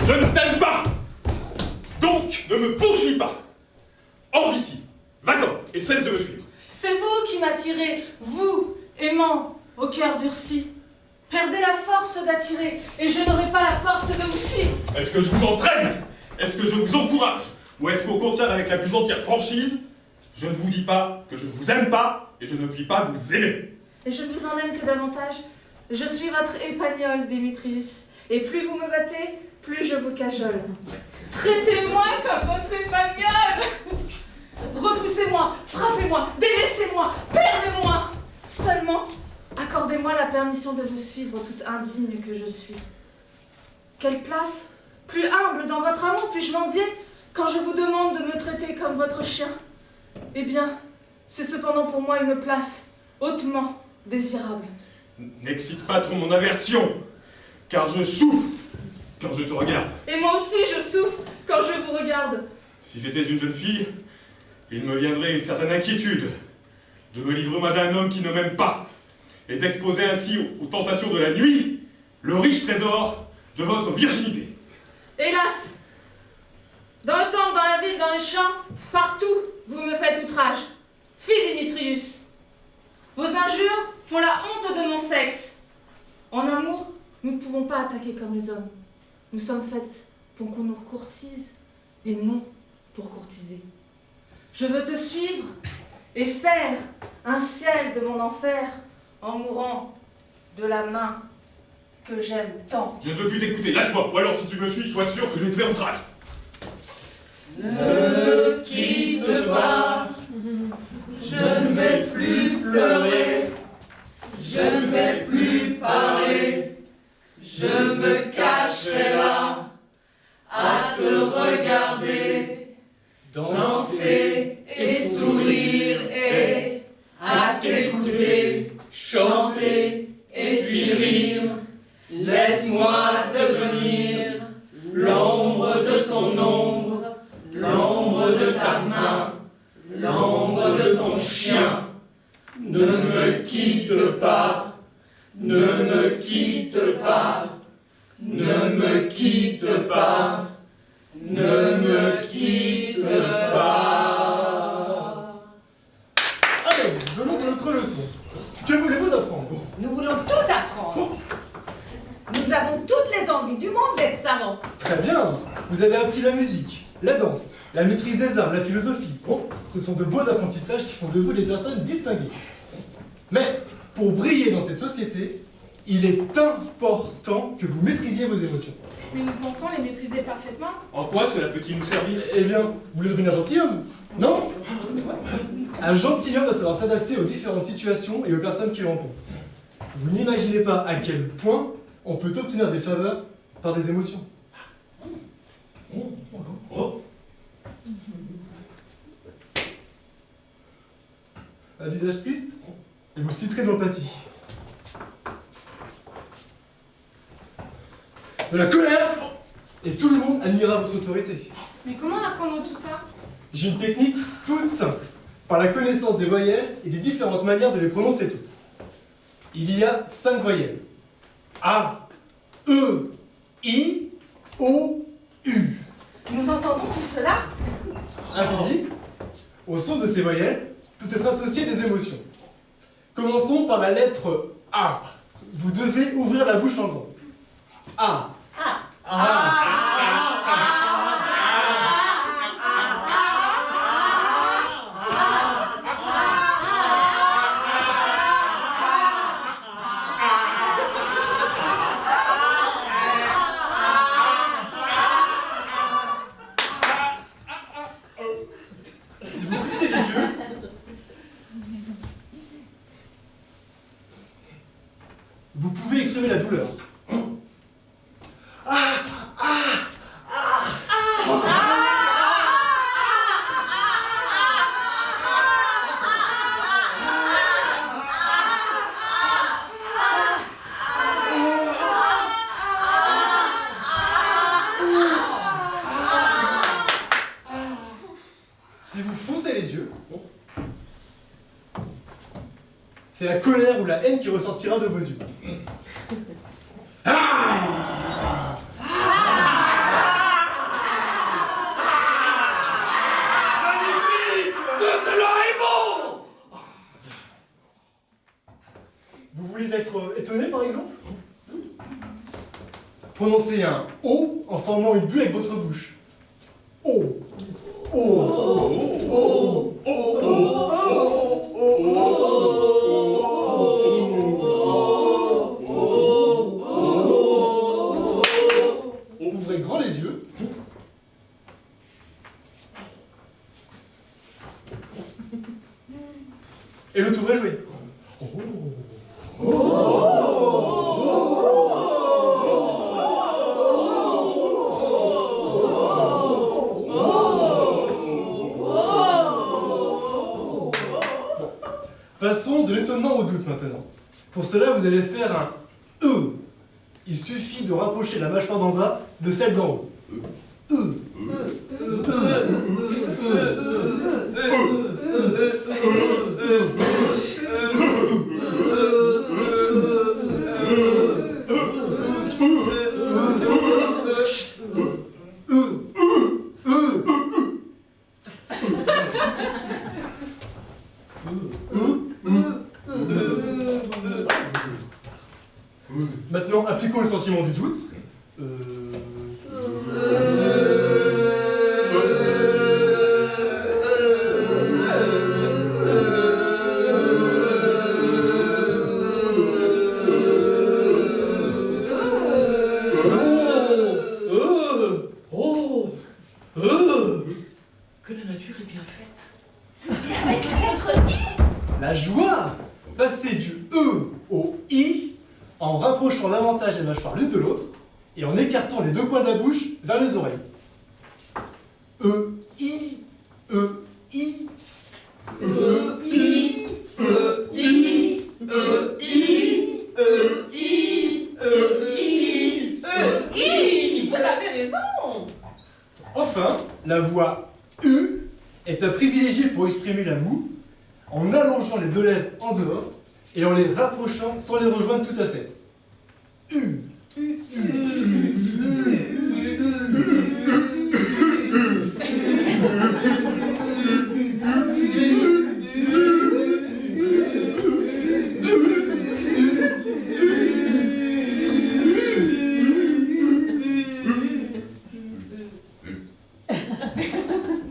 Je ne t'aime pas! Donc, ne me poursuis pas! Hors d'ici! Va-t'en et cesse de me suivre! C'est vous qui m'attirez, vous, aimant, au cœur durci. Perdez la force d'attirer, et je n'aurai pas la force de vous suivre. Est-ce que je vous entraîne? Est-ce que je vous encourage? Ou est-ce qu'au contraire, avec la plus entière franchise, je ne vous dis pas que je ne vous aime pas et je ne puis pas vous aimer? Et je ne vous en aime que davantage. Je suis votre épagnole, Démétrius. Et plus vous me battez, plus je vous cajole. Traitez-moi comme votre épagnole. Repoussez-moi, frappez-moi, délaissez-moi, perdez-moi. Seulement, accordez-moi la permission de vous suivre, toute indigne que je suis. Quelle place, plus humble dans votre amour, puis-je mendier quand je vous demande de me traiter comme votre chien? Eh bien, c'est cependant pour moi une place hautement désirable. N'excite pas trop mon aversion, car je souffre quand je te regarde. Et moi aussi, je souffre quand je vous regarde. Si j'étais une jeune fille, il me viendrait une certaine inquiétude de me livrer moi d'un homme qui ne m'aime pas et d'exposer ainsi aux tentations de la nuit le riche trésor de votre virginité. Hélas, dans le temple, dans la ville, dans les champs, partout, vous me faites outrage. Fille Démétrius, vos injures font la honte de mon sexe. En amour, nous ne pouvons pas attaquer comme les hommes. Nous sommes faites pour qu'on nous courtise et non pour courtiser. Je veux te suivre et faire un ciel de mon enfer en mourant de la main que j'aime tant. Je ne veux plus t'écouter, lâche-moi, ou alors si tu me suis, sois sûr que je vais te faire outrage. Ne me quitte pas, je ne vais plus pleurer, je ne vais plus parler, je me cacherai là à te regarder, danser et sourire et à t'écouter, chanter et puis rire. Laisse-moi devenir l'ombre de ton ombre, l'ombre de ta main, l'ombre de ton chien. Ne me quitte pas, ne me quitte pas, ne me quitte pas, ne me quitte pas. Allez, venons à notre leçon. Que voulez-vous apprendre? Nous voulons tout apprendre. Nous avons toutes les envies du monde d'être savants. Très bien. Vous avez appris la musique, la danse, la maîtrise des arts, la philosophie. Bon, ce sont de beaux apprentissages qui font de vous des personnes distinguées. Mais, pour briller dans cette société, il est important que vous maîtrisiez vos émotions. Mais nous pensons les maîtriser parfaitement. En quoi cela peut-il nous servir? Eh bien, vous voulez devenir gentilhomme? Non? Un gentilhomme doit savoir s'adapter aux différentes situations et aux personnes qu'il rencontre. Vous n'imaginez pas à quel point on peut obtenir des faveurs par des émotions. Un visage triste, et vous citerez de l'empathie. De la colère, et tout le monde admirera votre autorité. Mais comment apprendre tout ça? J'ai une technique toute simple, par la connaissance des voyelles et des différentes manières de les prononcer toutes. Il y a 5 voyelles. A, E, I, O, U. Nous entendons tout cela? Ainsi, au son de ces voyelles, peut être associé des émotions. Commençons par la lettre A. Vous devez ouvrir la bouche en grand. A. Si vous plissez les yeux, vous pouvez exprimer la douleur. Si vous foncez les yeux, c'est la colère ou la haine qui ressortira de vos yeux. Vous voulez être étonné par exemple? Prononcez un O en formant une bulle avec votre bouche. O. Ouvrez grand les yeux. Et le tour est joué. Passons de l'étonnement au doute maintenant. Pour cela, vous allez faire un E. Il suffit de rapprocher la mâchoire d'en bas de celle d'en haut. E. Maintenant, appliquons le sentiment du doute. Que la nature est bien faite. Et avec la lettre I? La joie! Passer du E au I en rapprochant davantage les mâchoires l'une de l'autre et en écartant les deux coins de la bouche vers les oreilles. E, I, E, I. E, I, E, I, E, I, E, I, E, I, E, I. Vous avez raison. Enfin, la voix U est à privilégier pour exprimer la moue en allongeant les deux lèvres en dehors et en les rapprochant sans les rejoindre tout à fait. U.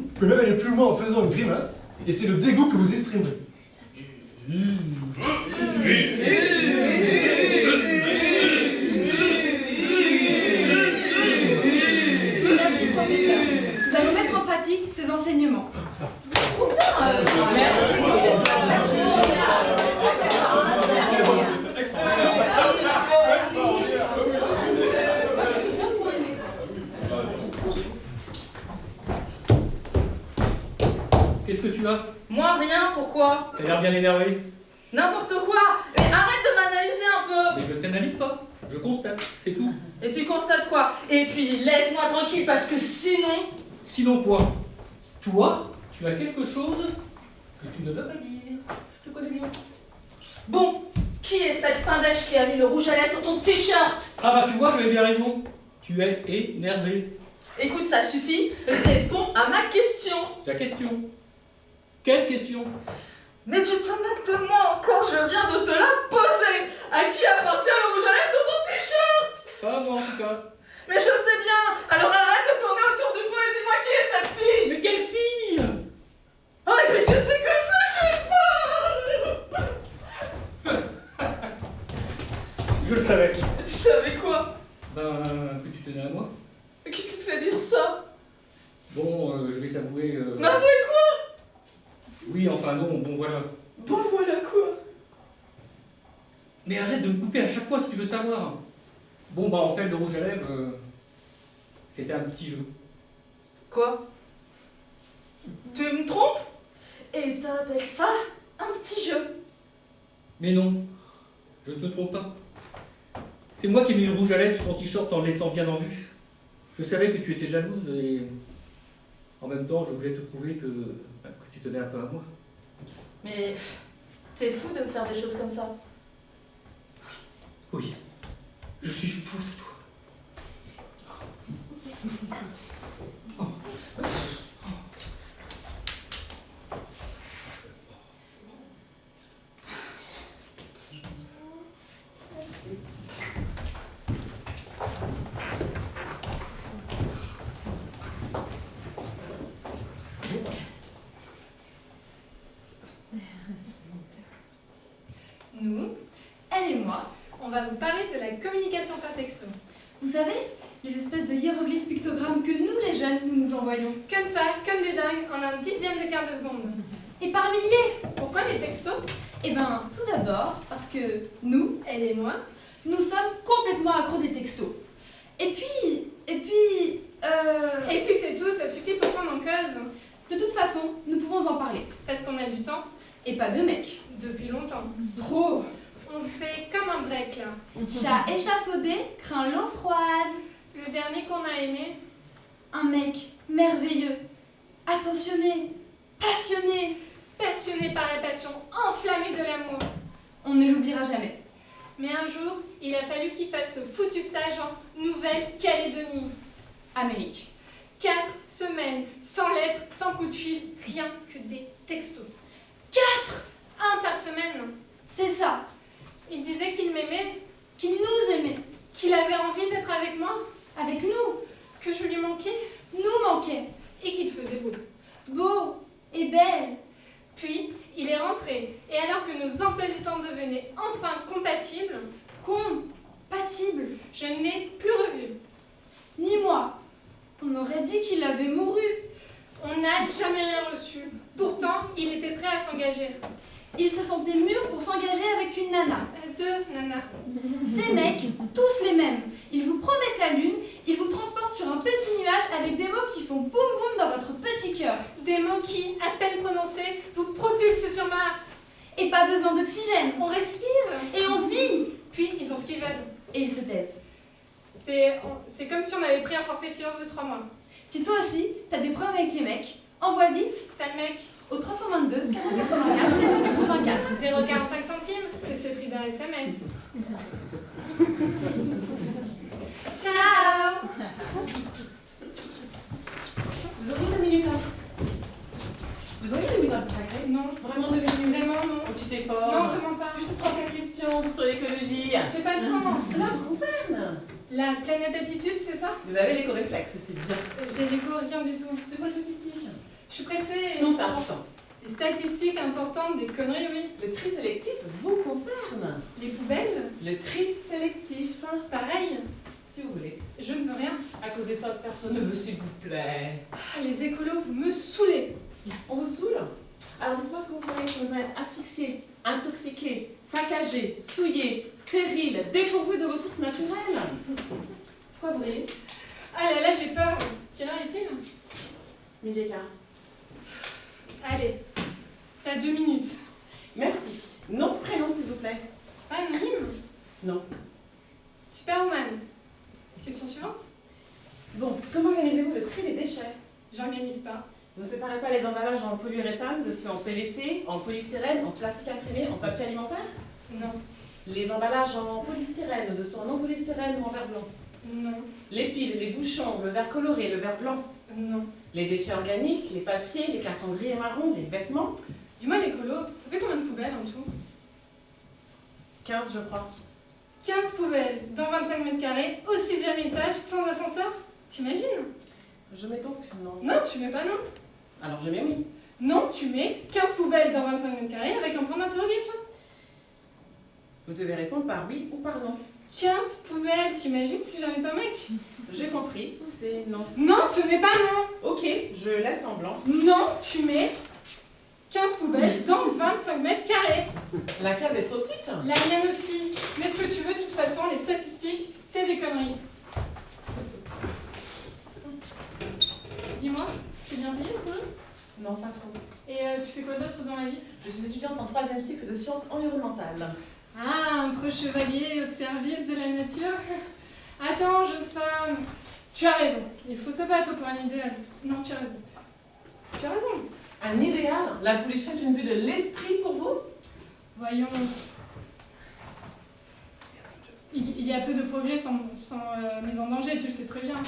Vous pouvez même aller plus loin en faisant une grimace, et c'est le dégoût que vous exprimerez. Merci, professeur. Nous allons mettre en pratique ces enseignements. Qu'est-ce que tu as? Moi rien, pourquoi? T'as l'air bien énervé. N'importe quoi! Mais arrête de m'analyser un peu! Mais je t'analyse pas. Je constate. C'est tout. Et tu constates quoi? Et puis laisse-moi tranquille parce que sinon... Sinon quoi? Toi, tu as quelque chose que tu ne veux pas dire. Je te connais bien. Bon, qui est cette pimbèche qui a mis le rouge à lèvres sur ton t-shirt? Ah bah tu vois, j'avais bien raison. Tu es énervé. Écoute, ça suffit, réponds à ma question. Ta question. Quelle question? Mais tu te moques de moi encore, je viens de te la poser. À qui appartient le rouge à lèvres sur ton t-shirt? Pas moi en tout cas. Mais je sais bien, alors arrête de tourner autour du pot et dis-moi qui est cette fille. Mais quelle fille? Oh, et puisque c'est comme ça, je vais pas. Je le savais. Tu savais quoi? Ben, que tu tenais à moi. Mais qu'est-ce qui te fait dire ça? Bon, je vais t'avouer... Mais avouez quoi? Oui, enfin non, bon voilà. Bon voilà quoi? Mais arrête de me couper à chaque fois si tu veux savoir. Bon bah en fait, le rouge à lèvres, c'était un petit jeu. Quoi? Tu me trompes? Et t'appelles ça un petit jeu? Mais non, je ne te trompe pas. C'est moi qui ai mis le rouge à lèvres sur ton t-shirt en le laissant bien en vue. Je savais que tu étais jalouse et en même temps, je voulais te prouver que tu tenais un peu à moi. Mais t'es fou de me faire des choses comme ça. Oui, je suis fou de toi. Nous, elle et moi, on va vous parler de la communication par texto. Vous savez, les espèces de hiéroglyphes pictogrammes que nous les jeunes, nous envoyons comme ça, comme des dingues, en un dixième de quart de seconde. Et par milliers. Pourquoi les textos? Eh ben, tout d'abord, parce que nous, elle et moi, nous sommes complètement accros des textos. Et puis c'est tout, ça suffit pour prendre en cause. De toute façon, nous pouvons en parler. Parce qu'on a du temps. Et pas de mec. Depuis longtemps. Trop. On fait comme un break là. Chat échafaudé craint l'eau froide. Le dernier qu'on a aimé. Un mec merveilleux, attentionné, passionné. Passionné par la passion, enflammé de l'amour. On ne l'oubliera jamais. Mais un jour, il a fallu qu'il fasse ce foutu stage en Nouvelle-Calédonie. Amérique. 4 semaines, sans lettres, sans coup de fil, rien que des textos. 4! Un par semaine. C'est ça. Il disait qu'il m'aimait, qu'il nous aimait, qu'il avait envie d'être avec moi, avec nous, que je lui manquais, nous manquait, et qu'il faisait beau. Beau et belle. Puis, il est rentré, et alors que nos emplois du temps devenaient enfin compatibles, je ne l'ai plus revu. Ni moi. On aurait dit qu'il avait mouru. On n'a jamais rien reçu. Pourtant, il était prêt à s'engager. Il se sentait mûr pour s'engager avec une nana. 2 nanas. Ces mecs, tous les mêmes. Ils vous promettent la lune, ils vous transportent sur un petit nuage avec des mots qui font boum boum dans votre petit cœur. Des mots qui, à peine prononcés, vous propulsent sur Mars. Et pas besoin d'oxygène. On respire. Et on vit. Puis, ils ont ce qu'ils veulent. Et ils se taisent. C'est comme si on avait pris un forfait silence de 3 mois. Si toi aussi, t'as des problèmes avec les mecs, envoie vite, sale mec, au 322 484 484 0,45 centimes, que c'est le prix d'un SMS. Ciao. Vous auriez 2 minutes à... Vous auriez 2 minutes à consacrer? Non. Vraiment 2 minutes? Vraiment non. Un petit effort? Non, vraiment pas. Juste 3-4 questions sur l'écologie. J'ai pas le temps. Cela vous concerne? La planète attitude, c'est ça? Vous avez l'éco-réflexe, c'est bien. J'ai l'écho, rien du tout. C'est pour le statistique? Je suis pressée. Non, c'est important. Les statistiques importantes, des conneries, oui. Le tri sélectif vous concerne. Les poubelles, Le tri sélectif, pareil. si vous voulez. Je ne veux rien. À cause des 5 personnes ne veut, s'il vous plaît. Ah, les écolos, vous me saoulez. On vous saoule? Alors dites-moi ce que vous feriez sur une planète asphyxiée, intoxiquée, saccagée, souillée, stérile, dépourvue de ressources naturelles. Quoi vous voyez? Ah là là, j'ai peur. Quelle heure est-il? Midi et quart. Allez. T'as 2 minutes. Merci. Nom, prénom, s'il vous plaît. Pas anonyme? Non. Superwoman. Question suivante? Bon, comment organisez-vous le tri des déchets? J'organise pas. Vous ne séparez pas les emballages en polyuréthane de ceux en PVC, en polystyrène, en plastique imprimé, en papier alimentaire? Non. Les emballages en polystyrène de ceux en non polystyrène ou en verre blanc? Non. Les piles, les bouchons, le verre coloré, le verre blanc? Non. Les déchets organiques, les papiers, les cartons gris et marron, les vêtements? Dis-moi, l'écolo, ça fait combien de poubelles en tout? 15, je crois. 15 poubelles dans 25 mètres carrés, au 6e étage, sans ascenseur? T'imagines? Je mets donc non. Non, tu mets pas non. Alors je mets oui. Non, tu mets 15 poubelles dans 25 mètres carrés avec un point d'interrogation. Vous devez répondre par oui ou par non. 15 poubelles, t'imagines si j'invite un mec? J'ai compris, c'est non. Non, ce n'est pas non. Ok, je laisse en blanc. Non, tu mets 15 poubelles dans 25 mètres carrés. La case est trop petite. La mienne aussi. Mais ce que tu veux, de toute façon, les statistiques, c'est des conneries. Dis-moi, c'est bien payé le boulot? Non, pas trop. Et tu fais quoi d'autre dans la vie? Je suis étudiante en 3e cycle de sciences environnementales. Ah, un preux chevalier au service de la nature. Attends, jeune femme. Tu as raison. Il faut se battre pour un idéal. Non, tu as raison. Tu as raison. Un idéal? La pollution est une vue de l'esprit pour vous? Voyons. Il y a peu de progrès sans mise en danger, tu le sais très bien.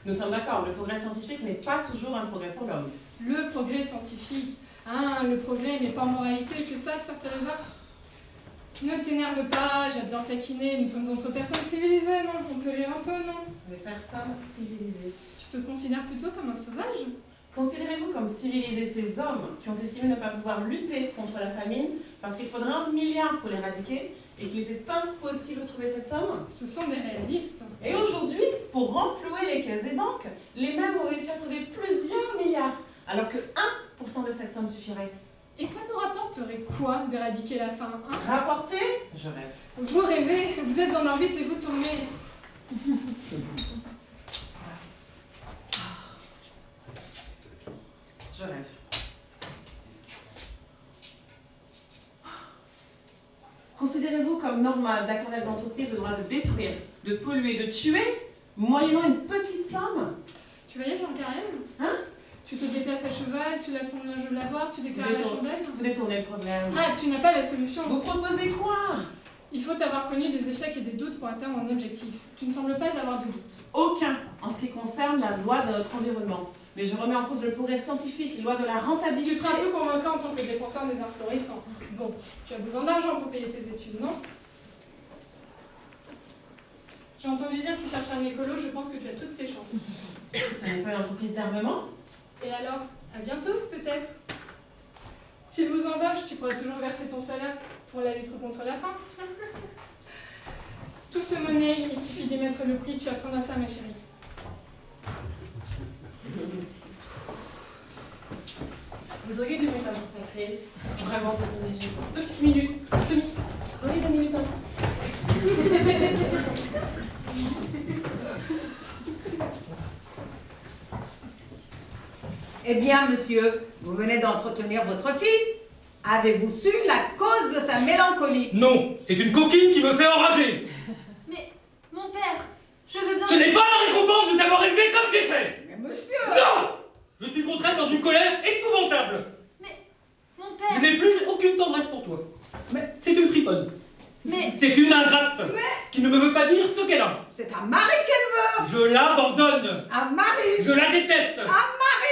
Nous sommes d'accord, le progrès scientifique n'est pas toujours un progrès pour l'homme. Le progrès scientifique. Ah, le progrès n'est pas en moralité, c'est ça, sœur Teresa? Ne t'énerve pas, j'adore taquiner, nous sommes entre personnes civilisées, non? On peut rire un peu, non? Les personnes civilisées. Tu te considères plutôt comme un sauvage? Considérez-vous comme civilisés ces hommes qui ont estimé ne pas pouvoir lutter contre la famine parce qu'il faudrait 1 milliard pour l'éradiquer et qu'il était impossible de trouver cette somme? Ce sont des réalistes. Et aujourd'hui, pour renflouer les caisses des banques, les mêmes ont réussi à trouver plusieurs milliards, alors que 1% de cette somme suffirait. Et ça nous rapporterait quoi d'éradiquer la faim, hein? Rapporter? Je rêve. Vous rêvez, vous êtes en orbite et vous tournez. Je rêve. Considérez-vous comme normal d'accorder à des entreprises le droit de détruire, de polluer, de tuer, moyennant une petite somme? Tu voyais Jean Carême? Hein? Tu te déplaces à cheval, tu laves ton linge au lavoir, tu déclares la chandelle. Vous détournez le problème. Ah, tu n'as pas la solution. Vous proposez quoi? Il faut avoir connu des échecs et des doutes pour atteindre un objectif. Tu ne sembles pas avoir de doute. Aucun en ce qui concerne la loi de notre environnement. Mais je remets en cause le progrès scientifique, loi de la rentabilité. Tu seras un peu convaincant en tant que défenseur des arts florissants. Bon, tu as besoin d'argent pour payer tes études, non? J'ai entendu dire qu'il cherche un écolo, je pense que tu as toutes tes chances. Ce n'est pas une entreprise d'armement? Et alors, à bientôt, peut-être. S'il vous embauche, tu pourras toujours verser ton salaire pour la lutte contre la faim. Tout se monnaie, il suffit d'émettre le prix, tu apprendras ça, ma chérie. Vous auriez 2 minutes à consacrer. Vraiment 2 minutes. 2 petites minutes. 2 minutes. Vous auriez 2 minutes à Eh bien, monsieur, vous venez d'entretenir votre fille. Avez-vous su la cause de sa mélancolie? Non, c'est une coquine qui me fait enrager. Mais, mon père, je veux bien... Ce n'est pas la récompense de t'avoir élevé comme j'ai fait. Mais monsieur... Non! Je suis contraint dans une colère épouvantable. Mais, mon Je père... n'ai plus aucune tendresse pour toi. Mais- C'est une friponne. Mais... C'est une ingrate qui ne me veut pas dire ce qu'elle a. C'est un mari qu'elle veut. Je l'abandonne. Un mari. Je la déteste. Un mari.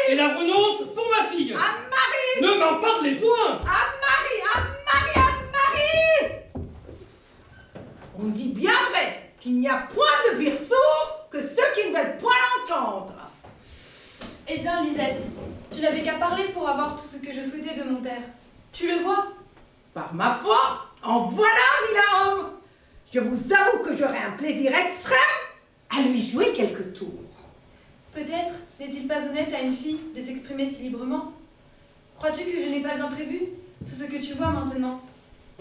Et la renonce pour ma fille. Un mari. Ne m'en parlez point. Un mari. Un mari. Un mari. On dit bien vrai qu'il n'y a point de pire sourd que ceux qui ne veulent point l'entendre. Eh bien, Lisette, je n'avais qu'à parler pour avoir tout ce que je souhaitais de mon père. Tu le vois? Par ma foi, en voilà un vilain homme. Je vous avoue que j'aurais un plaisir extrême à lui jouer quelques tours. Peut-être n'est-il pas honnête à une fille de s'exprimer si librement? Crois-tu que je n'ai pas bien prévu tout ce que tu vois maintenant?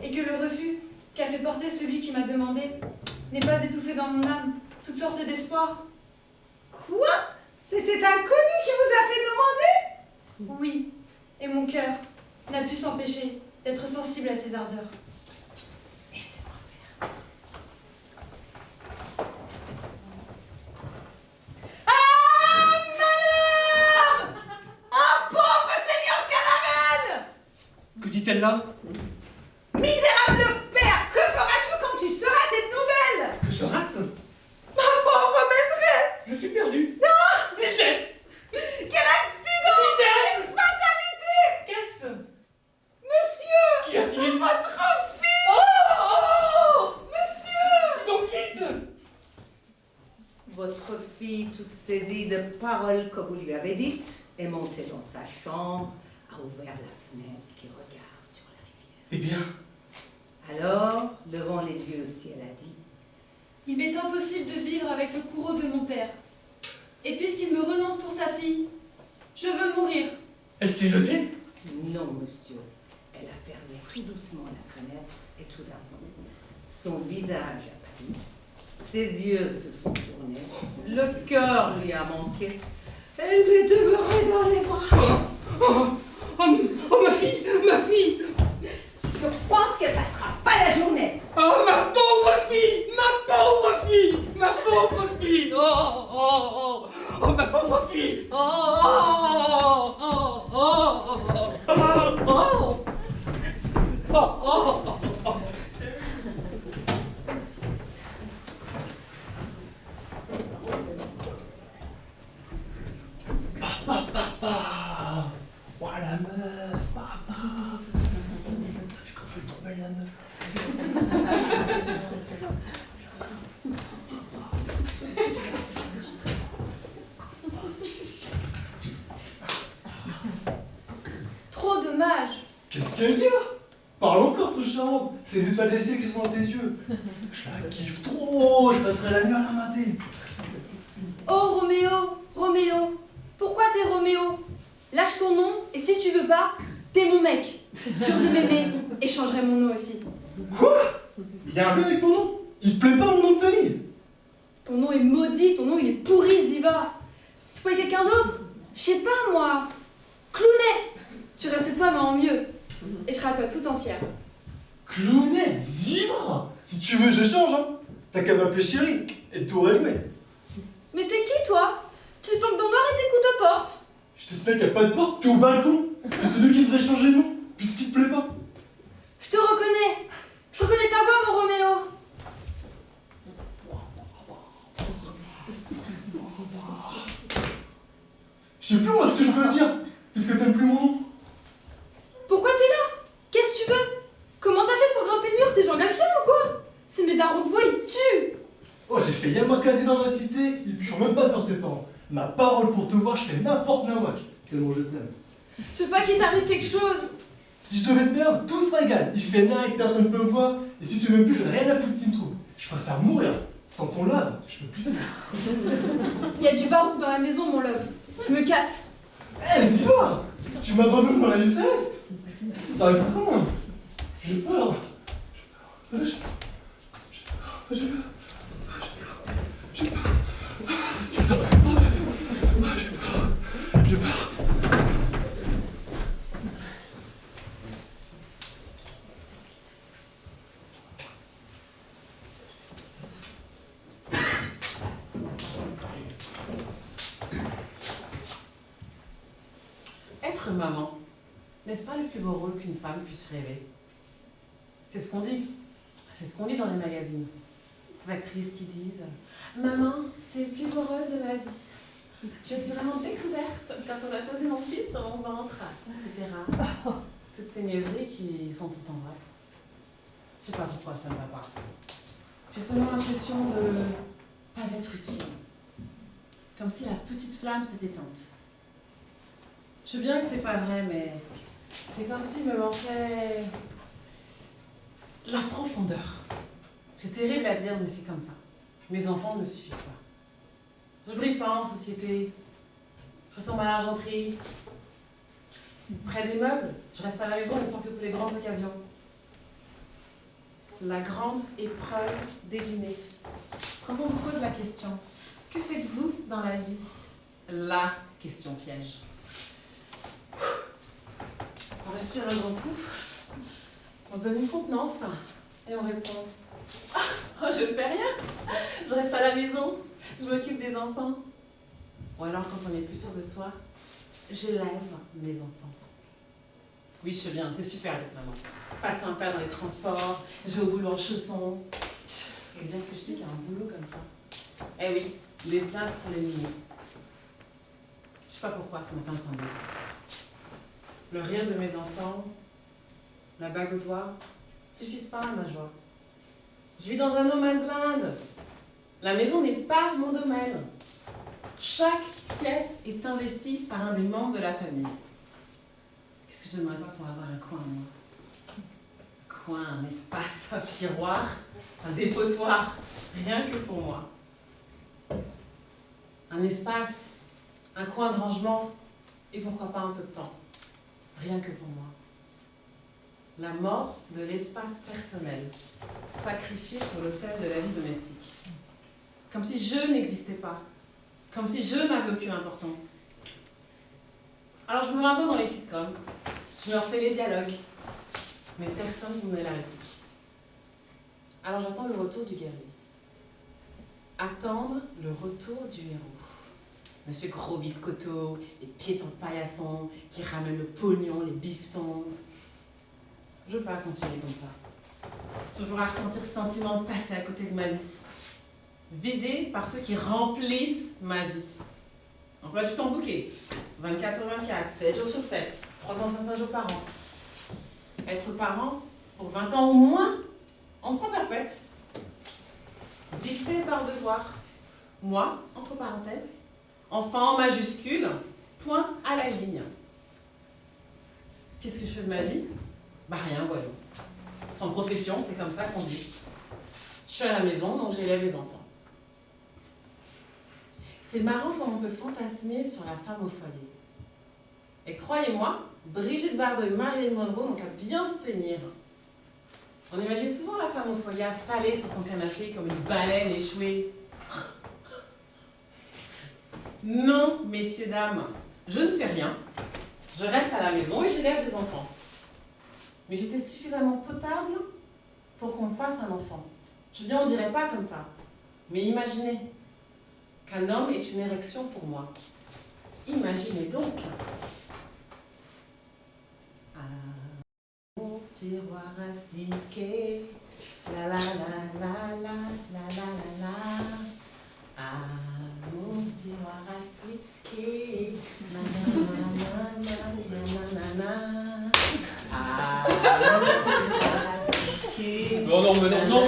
Et que le refus qu'a fait porter celui qui m'a demandé n'est pas étouffé dans mon âme toutes sortes d'espoirs? Quoi? C'est cet inconnu qui vous a fait demander? Oui, et mon cœur, n'a pu s'empêcher d'être sensible à ses ardeurs. Laissez-moi faire. Ah, malheur! Ah, pauvre seigneur Sganarelle! Que dit-elle là? Misérable père, que feras-tu quand tu sauras cette nouvelle? Que sera-ce? Ma pauvre maîtresse! Je suis perdu. Ah! Lisette! Quel accident! Quelle fatalité! Qu'est-ce? Monsieur! Qu'y a-t-il? Votre fille! Oh! Monsieur! Dis donc vite! Votre fille, toute saisie de paroles que vous lui avez dites, est montée dans sa chambre, a ouvert la fenêtre qui regarde sur la rivière. Eh bien, Alors, levant les yeux au ciel, a dit: Il m'est impossible de vivre avec le courroux de mon père. Et puisqu'il me renonce pour sa fille, je veux mourir. Elle s'est jetée? Non, monsieur. Elle a fermé tout doucement la fenêtre et tout d'un coup, son visage a pâli, ses yeux se sont tournés, le cœur lui a manqué. Elle m'est demeurée dans les bras. Oh, ma fille! Ma fille! Je pense qu'elle passera pas la journée. Oh, ma pauvre fille! Ma pauvre fille! Ma pauvre fille! Oh, oh, oh! Oh, ma pauvre fille! Oh, oh, oh, oh, oh, oh, oh, oh, oh. papa! Oh la meuf, papa! Je crois qu'elle est trop belle la meuf. Trop dommage. Qu'est-ce qu'elle dit là? Parle encore, trop charmante. Ces étoiles des siècles qui sont dans tes yeux. Je la kiffe trop, je passerai la nuit à la mater. Oh Roméo, Roméo, pourquoi t'es Roméo? Lâche ton nom et si tu veux pas, t'es mon mec. Jure de m'aimer et je changerai mon nom aussi. Quoi? Il y a un bleu avec mon nom? Il te plaît pas mon nom de famille? Ton nom est maudit, ton nom il est pourri, Ziva. Si tu pouvais quelqu'un d'autre, je sais pas moi, Clounet. Tu restes toi mais en mieux. Et je serai à toi tout entière. Clounet, Ziva! Si tu veux, je change, hein. T'as qu'à m'appeler chérie et tout régler. Mais t'es qui toi? Tu te planques dans le noir et t'écoutes aux portes. Je te sais qu'il n'y a pas de porte, t'es au balcon. Et c'est lui qui devrait changer de nom, puisqu'il te plaît pas. Je te reconnais. Je reconnais ta voix, mon Roméo. Je sais plus moi ce que je veux dire, puisque t'aimes plus mon nom. Pourquoi t'es là? Qu'est-ce que tu veux? Comment t'as fait pour grimper le mur? T'es Jean Galfienne ou quoi? C'est mes darons de voix, ils tuent. Oh, j'ai fait yamakasi dans la cité, ils ne font même pas peur tes parents. Ma parole pour te voir, je fais n'importe nawak, tellement je t'aime. Je veux pas qu'il t'arrive quelque chose. Si je devais te perdre, tout sera égal. Il fait night, personne ne peut me voir, et si tu m'aimes plus, je n'ai rien à foutre s'il me trouve. Je préfère mourir. Sans ton lave, je peux plus vivre. Il y a du barouf dans la maison, mon love. Je me casse. Eh, Ziva! Tu m'abandonnes dans la nuit céleste. Ça arrive comment? J'ai peur. J'ai peur. Être maman, n'est-ce pas le plus beau rôle qu'une femme puisse rêver? C'est ce qu'on dit. C'est ce qu'on lit dans les magazines. Ces actrices qui disent « Maman, c'est le plus beau rôle de ma vie. Je suis vraiment découverte quand on a posé mon fils sur mon ventre, etc. » Toutes ces niaiseries qui sont pourtant vraies. Je sais pas pourquoi ça ne va pas. J'ai seulement l'impression de pas être utile. Comme si la petite flamme s'était éteinte. Je sais bien que c'est pas vrai, mais c'est comme s'il me manquait la profondeur. C'est terrible à dire, mais c'est comme ça. Mes enfants ne me suffisent pas. Je brille pas en société. Je ressemble à l'argenterie. Près des meubles, je reste à la maison, ne sont que pour les grandes occasions. La grande épreuve des dîners. Quand on vous pose la question, que faites-vous dans la vie? La question piège. On respire un grand coup. On se donne une contenance. Et on répond. Oh, je ne fais rien. Je reste à la maison. Je m'occupe des enfants. Ou alors, quand on n'est plus sûr de soi, j'élève mes enfants. Oui, je sais bien, c'est super d'être maman. Pas de temps à perdre dans les transports, je vais au boulot en chaussons. Et dire que je pique à un boulot comme ça. Eh oui, des places pour les minous. Je sais pas pourquoi, ça me pince un peu. Le rire de mes enfants, la bague au doigt, suffisent pas à ma joie. Je vis dans un no man's land. La maison n'est pas mon domaine. Chaque pièce est investie par un des membres de la famille. Qu'est-ce que je donnerais pas pour avoir un coin, moi? Un coin, un espace, un tiroir, un dépotoir, rien que pour moi. Un espace, un coin de rangement, et pourquoi pas un peu de temps, rien que pour moi. La mort de l'espace personnel, sacrifié sur l'autel de la vie domestique. Comme si je n'existais pas, comme si je n'avais aucune importance. Alors je me rappelle dans les sitcoms, je me refais les dialogues, mais personne ne me donne la réplique. Alors j'attends le retour du guerrier. Attendre le retour du héros. Monsieur Gros Biscotto, les pieds sur le paillasson, qui ramène le pognon, les bifetons. Je veux pas continuer comme ça. Toujours à ressentir ce sentiment de passer à côté de ma vie. Vidé par ceux qui remplissent ma vie. Emploi du temps bouquet. 24 sur 24, 7 jours sur 7, 365 jours par an. Être parent, pour 20 ans au moins, en point perpète. Dicté par devoir. Moi, entre parenthèses, enfant en majuscule, point à la ligne. Qu'est-ce que je fais de ma vie? Bah rien, voyons. Sans profession, c'est comme ça qu'on dit. Je suis à la maison, donc j'élève les enfants. C'est marrant comme on peut fantasmer sur la femme au foyer. Et croyez-moi, Brigitte Bardot et Marilyn Monroe n'ont qu'à bien se tenir. On imagine souvent la femme au foyer affalée sur son canapé comme une baleine échouée. Non, messieurs, dames, je ne fais rien. Je reste à la maison et j'élève des enfants. Mais j'étais suffisamment potable pour qu'on me fasse un enfant. Je veux bien, on dirait pas comme ça. Mais imaginez qu'un homme ait une érection pour moi. Imaginez donc. À mon tiroir astiqué, la la la la la la la la la. À mon tiroir astiqué, na na na na na na na. À mon tiroir astiqué. Non, mais non,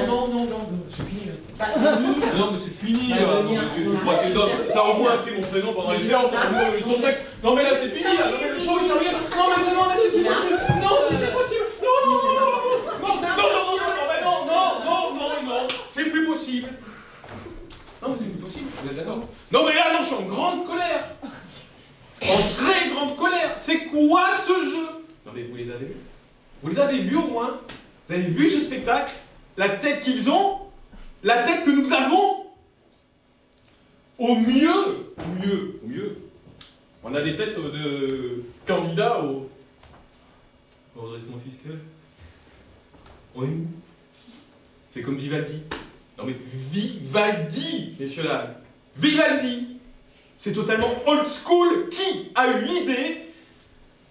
c'est fini. Pas fini. Non, mais c'est fini. Bah, Là. venir. Tu crois que t'as au moins appelé mon prénom pendant les séances, le contexte. Non, mais là, c'est fini, là. Non, mais le show, il termine. Non, mais non, mais c'est pas possible. Non, c'était possible. Non, c'est plus possible. Non, mais c'est plus possible, vous êtes d'accord? Non, mais là, non, je suis en grande colère. En très grande colère. C'est quoi ce jeu? Non, mais vous les avez vus? Vous les avez vus au moins? Vous avez vu ce spectacle? La tête qu'ils ont? La tête que nous avons? Au mieux, on a des têtes de candidats au redressement fiscal. Oui. C'est comme Vivaldi. Non mais Vivaldi, messieurs dames. Vivaldi. C'est totalement old school. Qui a eu l'idée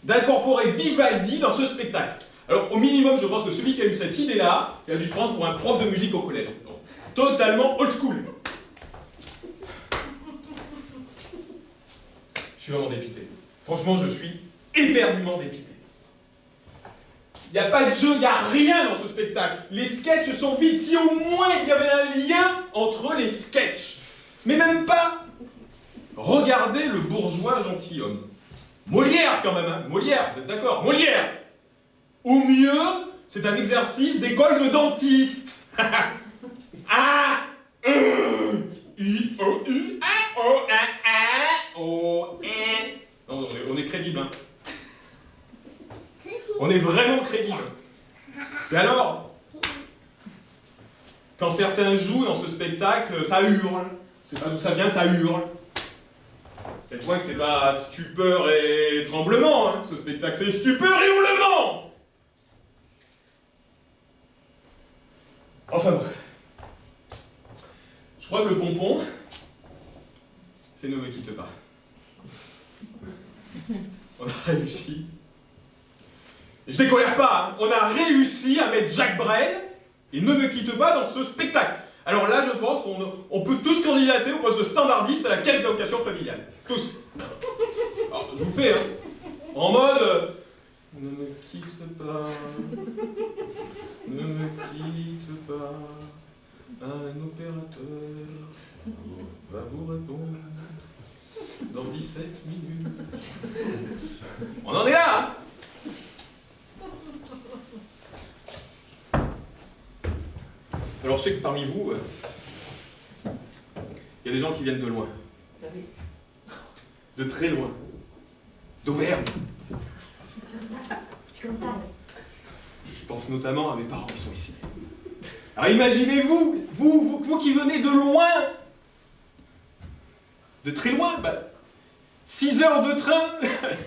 d'incorporer Vivaldi dans ce spectacle? Alors au minimum, je pense que celui qui a eu cette idée-là, il a dû se prendre pour un prof de musique au collège. Donc, totalement old school. Je suis vraiment dépité. Franchement, je suis éperdument dépité. Il n'y a pas de jeu, il n'y a rien dans ce spectacle. Les sketchs sont vides. Si au moins il y avait un lien entre les sketchs. Mais même pas. Regardez le bourgeois gentilhomme. Molière quand même, hein. Molière, vous êtes d'accord? Molière. Au mieux, c'est un exercice d'école de dentiste. A, E, I, O, U, A, O, A, A, O, E. Non, on est crédible, hein. On est vraiment crédible. Et alors, quand certains jouent dans ce spectacle, ça hurle. C'est pas d'où ça vient, ça hurle. Faites-moi que c'est pas stupeur et tremblement, hein. Ce spectacle, c'est stupeur et hurlement. Enfin bon. Je crois que le pompon, c'est Ne me quitte pas. On a réussi. Je décolère pas, hein. On a réussi à mettre Jacques Brel et Ne me quitte pas dans ce spectacle. Alors là, je pense qu'on peut tous candidater au poste de standardiste à la caisse d'allocation familiale. Tous. Alors, je vous fais, hein. En mode... Ne me quitte pas. Ne me quitte pas. Un opérateur va vous répondre dans 17 minutes. On en est là, hein. Alors je sais que parmi vous, il y a des gens qui viennent de loin. De très loin. D'Auvergne. Je pense notamment à mes parents qui sont ici. Alors imaginez-vous, vous qui venez de loin, de très loin, 6 heures de train,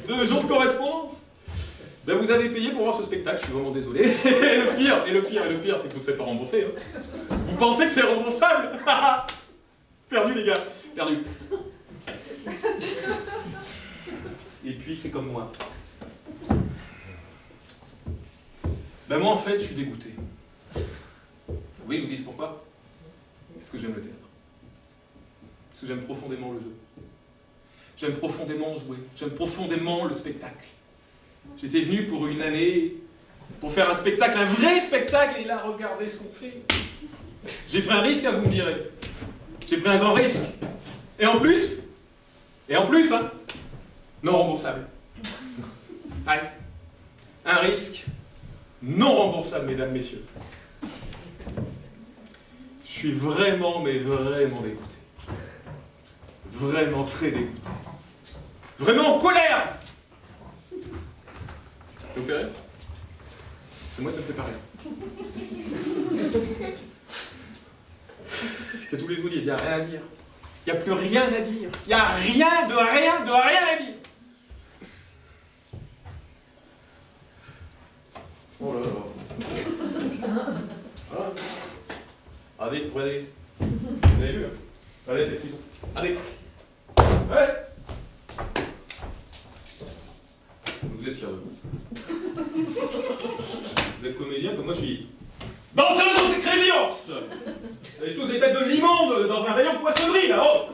2 jours de correspondance. Ben vous avez payé pour voir ce spectacle, je suis vraiment désolé. Et le pire, c'est que vous ne serez pas remboursé. Hein. Vous pensez que c'est remboursable? Perdu les gars, perdu. Et puis c'est comme moi. Ben moi en fait, je suis dégoûté. Oui, ils vous disent pourquoi? Parce que j'aime le théâtre. Parce que j'aime profondément le jeu. J'aime profondément jouer. J'aime profondément le spectacle. J'étais venu pour une année, pour faire un spectacle, un vrai spectacle, et là, regardez ce qu'on fait. J'ai pris un risque, hein, vous me direz. J'ai pris un grand risque. Et en plus, hein, non remboursable. Ouais. Un risque non remboursable, mesdames, messieurs. Je suis vraiment, mais vraiment dégoûté. Vraiment très dégoûté. Vraiment en colère. Ça vous fait rire? Parce que moi, ça me fait pas rire. Que tous les vous disent, il n'y a rien à dire. Il n'y a plus rien à dire. Il n'y a rien de rien à dire. Oh là là. Ah. Allez, regardez. Vous avez vu, hein? Regardez la tête qu'ils ont. Allez. Ouais. Vous êtes fiers de vous. Vous êtes comédien comme moi je suis. Danseuse dans ces créviances. Vous avez tous des têtes de l'immonde dans un rayon de poissonnerie là, oh.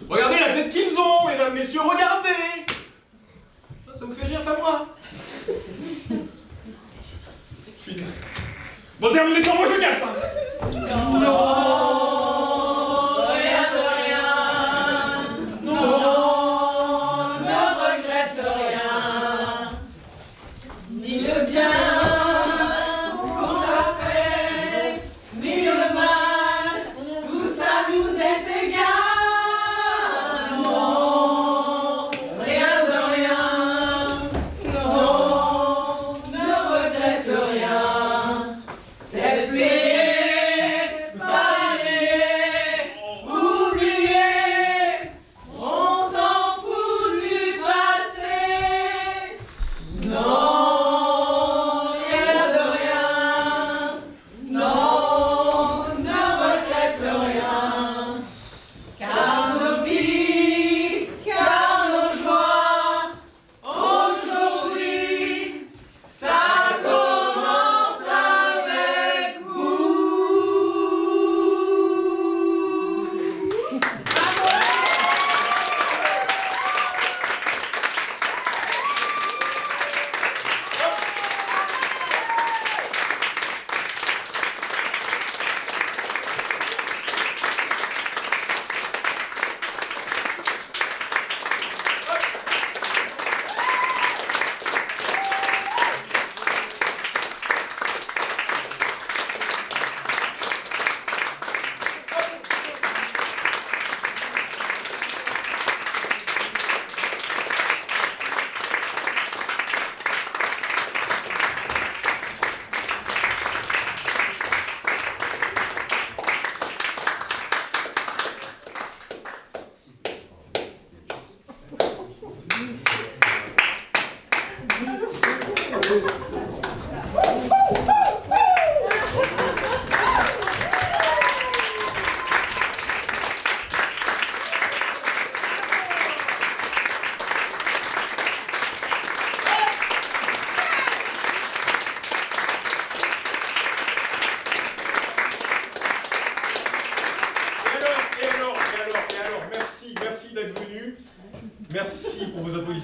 Regardez la tête qu'ils ont, mesdames, messieurs, regardez. Ça vous fait rire, pas moi. Je suis... Bon, terminez sans moi, je casse, hein. Non. Cette plaie, pas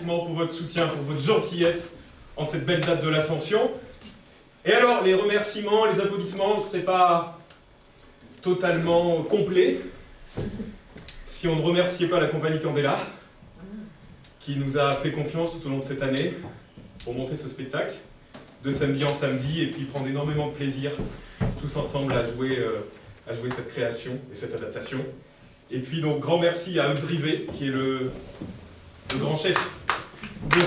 remerciements pour votre soutien, pour votre gentillesse en cette belle date de l'Ascension. Et alors, les remerciements, les applaudissements ne seraient pas totalement complets si on ne remerciait pas la compagnie Candela, qui nous a fait confiance tout au long de cette année pour monter ce spectacle, de samedi en samedi, et puis prendre énormément de plaisir tous ensemble à jouer cette création et cette adaptation. Et puis donc, grand merci à Hugues Drivet, qui est le grand chef de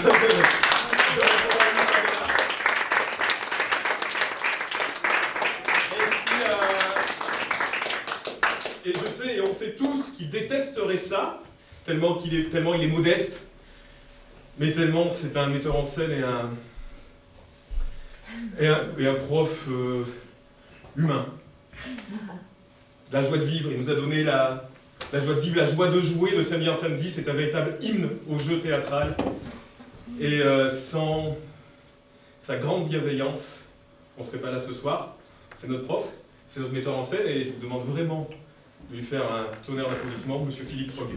Et je sais, et on sait tous qu'il détesterait ça, tellement il est modeste, mais tellement c'est un metteur en scène et un prof humain. La joie de vivre, il nous a donné la joie de vivre, la joie de jouer de samedi en samedi, c'est un véritable hymne au jeu théâtral. Et sans sa grande bienveillance, on ne serait pas là ce soir. C'est notre prof, c'est notre metteur en scène, et je vous demande vraiment de lui faire un tonnerre d'applaudissements, Monsieur Philippe Roguet.